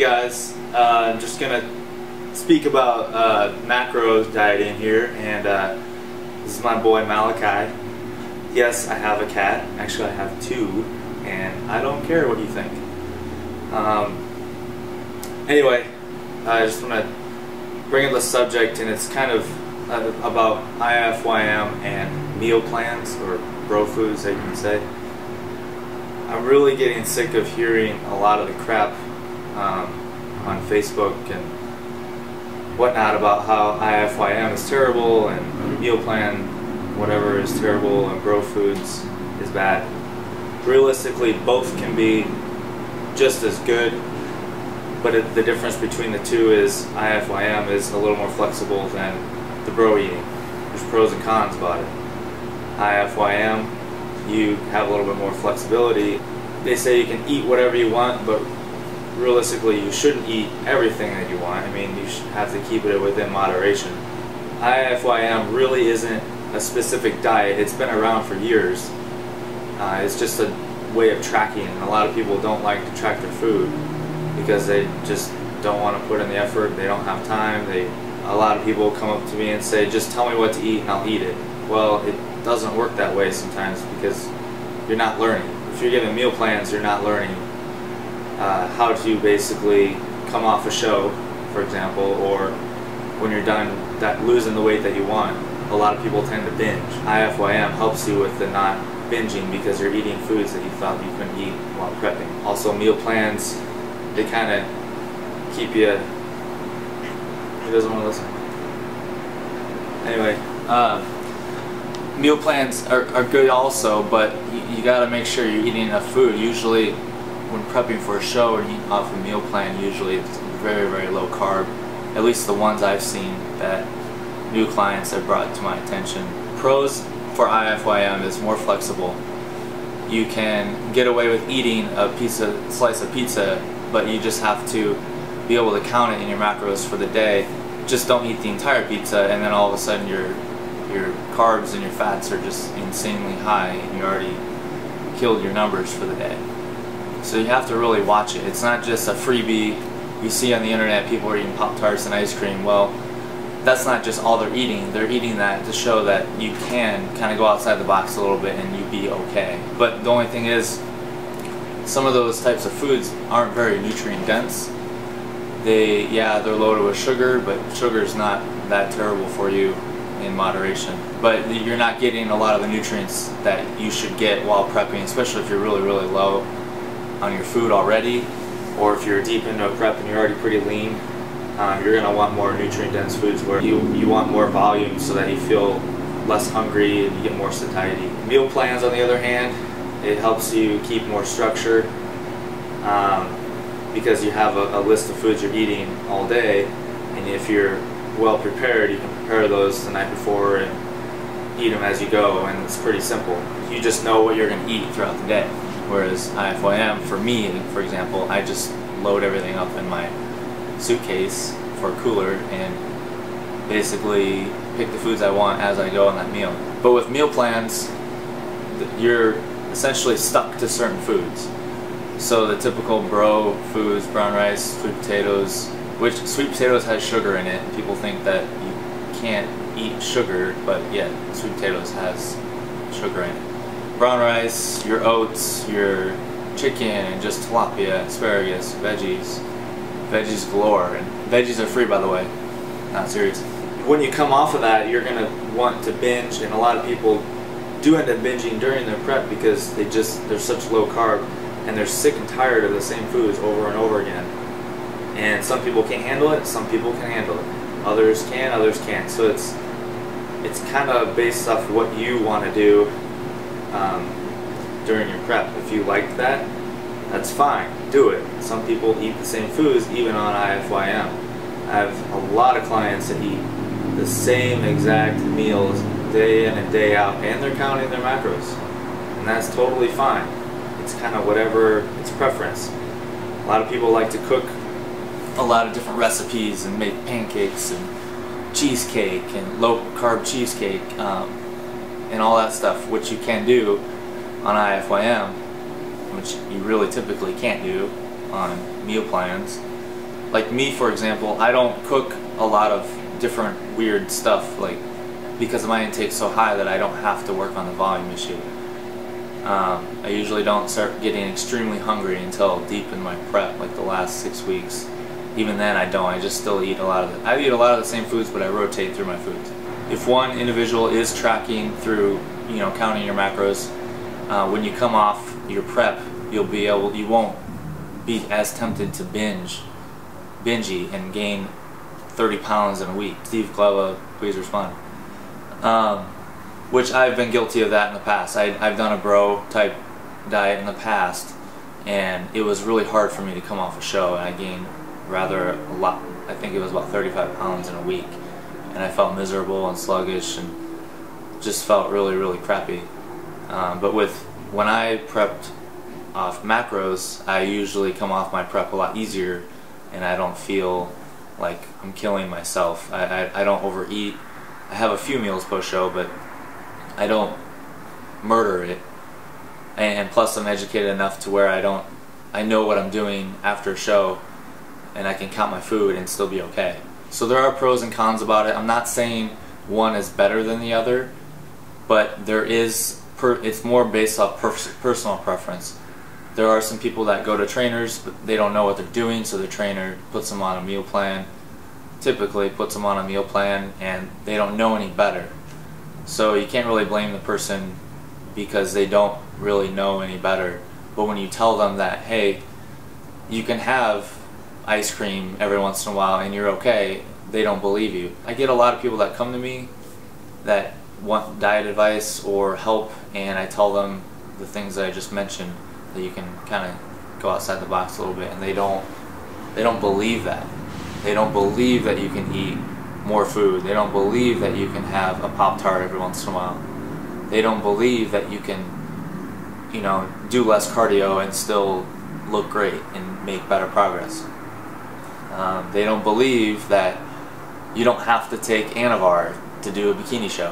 guys, I'm just gonna speak about macro dieting here, and this is my boy Malachi. Yes, I have a cat. Actually, I have two, and I don't care what you think. Anyway, I just want to bring up the subject, and it's kind of about IIFYM and meal plans, or bro foods, as you can say. I'm really getting sick of hearing a lot of the crap on Facebook and whatnot about how IIFYM is terrible and meal plan whatever is terrible and bro foods is bad. Realistically, both can be just as good, but the difference between the two is IIFYM is a little more flexible than the bro eating. There's pros and cons about it. IIFYM, you have a little bit more flexibility. They say you can eat whatever you want, but realistically you shouldn't eat everything that you want. I mean, you should have to keep it within moderation. IIFYM really isn't a specific diet. It's been around for years. It's just a way of tracking, and a lot of people don't like to track their food because they just don't want to put in the effort. They don't have time. A lot of people come up to me and say, just tell me what to eat and I'll eat it. Well, it doesn't work that way sometimes because you're not learning. If you're given meal plans, you're not learning how to basically come off a show, for example, or when you're done losing the weight that you want. A lot of people tend to binge. IIFYM helps you with the not binging because you're eating foods that you thought you couldn't eat while prepping. Also, meal plans, they kind of keep you... He doesn't want to listen. Anyway, meal plans are good also, but you got to make sure you're eating enough food. Usually, when prepping for a show and eating off a meal plan, usually it's very, very low carb. At least the ones I've seen that new clients have brought to my attention. Pros for IIFYM is more flexible. You can get away with eating a slice of pizza, but you just have to be able to count it in your macros for the day. Just don't eat the entire pizza, and then all of a sudden your carbs and your fats are just insanely high, and you already killed your numbers for the day. So you have to really watch it. It's not just a freebie. You see on the internet people are eating Pop-Tarts and ice cream. Well, that's not just all they're eating. They're eating that to show that you can kind of go outside the box a little bit and you'd be okay. But the only thing is, some of those types of foods aren't very nutrient dense. They're loaded with sugar, but sugar is not that terrible for you in moderation. But you're not getting a lot of the nutrients that you should get while prepping, especially if you're really, really low on your food already, or if you're deep into a prep and you're already pretty lean. You're going to want more nutrient-dense foods where you want more volume so that you feel less hungry and you get more satiety. Meal plans, on the other hand, it helps you keep more structure because you have a list of foods you're eating all day, and if you're well prepared, you can prepare those the night before and eat them as you go, and it's pretty simple. You just know what you're going to eat throughout the day. Whereas IIFYM, for me, for example, I just load everything up in my suitcase for a cooler and basically pick the foods I want as I go on that meal. But with meal plans, you're essentially stuck to certain foods. So the typical bro foods, brown rice, sweet potatoes, which sweet potatoes has sugar in it. People think that you can't eat sugar, but yeah, sweet potatoes has sugar in it. Brown rice, your oats, your chicken, and just tilapia, asparagus, veggies galore. And veggies are free, by the way. Not serious. When you come off of that, you're going to want to binge, and a lot of people do end up binging during their prep because they're such low carb and they're sick and tired of the same foods over and over again. And some people can't handle it, some people can handle it. Others can, others can't. So it's kind of based off what you want to do during your prep. If you like that, that's fine, do it. Some people eat the same foods even on IIFYM. I have a lot of clients that eat the same exact meals day in and day out, and they're counting their macros, and that's totally fine. It's kind of whatever, it's preference. A lot of people like to cook a lot of different recipes and make pancakes and cheesecake and low carb cheesecake and all that stuff, which you can do on IIFYM, which you really typically can't do on meal plans. Like me, for example, I don't cook a lot of different weird stuff, like because my intake's so high that I don't have to work on the volume issue. I usually don't start getting extremely hungry until deep in my prep, like the last 6 weeks. Even then I don't, I just still eat a lot of it. I eat a lot of the same foods, but I rotate through my foods. If one individual is tracking through, you know, counting your macros, when you come off your prep, you won't be as tempted to binge eat and gain 30 pounds in a week. Steve Gleva, please respond. Which I've been guilty of that in the past. I've done a bro type diet in the past, and it was really hard for me to come off a show, and I gained rather a lot. I think it was about 35 pounds in a week, and I felt miserable and sluggish and just felt really, really crappy. But when I prepped off macros, I usually come off my prep a lot easier, and I don't feel like I'm killing myself. I don't overeat. I have a few meals post-show, but I don't murder it. And plus I'm educated enough to where I know what I'm doing after a show, and I can count my food and still be okay. So there are pros and cons about it. I'm not saying one is better than the other, but there is, it's more based off personal preference. There are some people that go to trainers, but they don't know what they're doing, so the trainer puts them on a meal plan, typically puts them on a meal plan, and they don't know any better. So you can't really blame the person because they don't really know any better. But when you tell them that, hey, you can have ice cream every once in a while and you're okay, they don't believe you. I get a lot of people that come to me that want diet advice or help, and I tell them the things that I just mentioned, that you can kind of go outside the box a little bit, and they don't believe that. They don't believe that you can eat more food. They don't believe that you can have a Pop-Tart every once in a while. They don't believe that you can, you know, do less cardio and still look great and make better progress. They don't believe that you don't have to take Anavar to do a bikini show,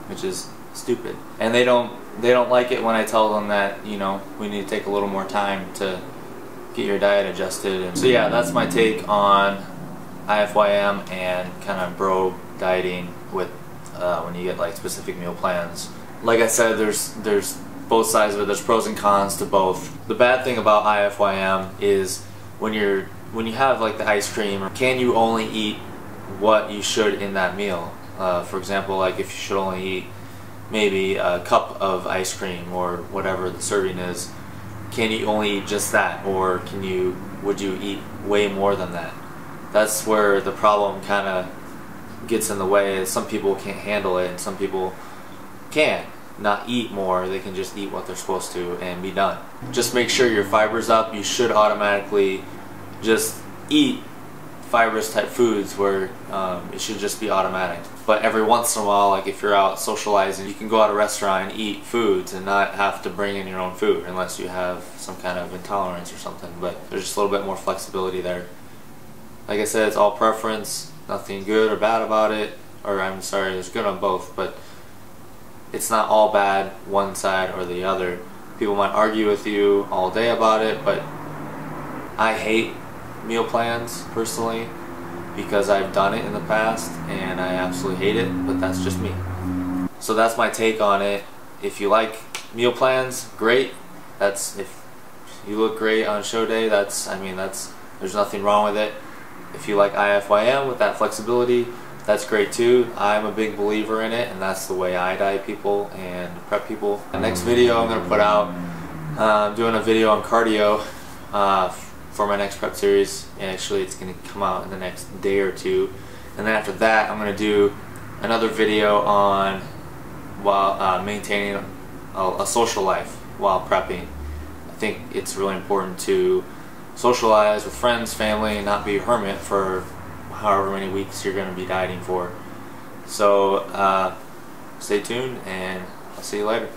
which is stupid. And they don't like it when I tell them that, you know, we need to take a little more time to get your diet adjusted. And so yeah, that's my take on IIFYM and kind of bro dieting with when you get like specific meal plans. Like I said, there's both sides of it. There's pros and cons to both. The bad thing about IIFYM is when you have like the ice cream, can you only eat what you should in that meal? For example, like if you should only eat maybe a cup of ice cream or whatever the serving is, can you only eat just that, or would you eat way more than that? That's where the problem kind of gets in the way. Is some people can't handle it, and some people can not eat more. They can just eat what they're supposed to and be done. Just make sure your fiber's up. You should automatically just eat fibrous type foods where it should just be automatic. But every once in a while, like if you're out socializing, you can go out to a restaurant and eat foods and not have to bring in your own food unless you have some kind of intolerance or something. But there's just a little bit more flexibility there. Like I said, it's all preference, nothing good or bad about it, or I'm sorry, there's good on both, but it's not all bad one side or the other. People might argue with you all day about it, but I hate meal plans personally because I've done it in the past and I absolutely hate it, but that's just me. So that's my take on it. If you like meal plans, great. That's, if you look great on show day, there's nothing wrong with it. If you like IIFYM with that flexibility, that's great too. I'm a big believer in it, and that's the way I diet people and prep people. The next video I'm going to put out, I'm doing a video on cardio for my next prep series. And actually it's going to come out in the next day or two, and then after that I'm going to do another video on maintaining a social life while prepping. I think it's really important to socialize with friends, family, and not be a hermit for however many weeks you're going to be dieting for. So stay tuned, and I'll see you later.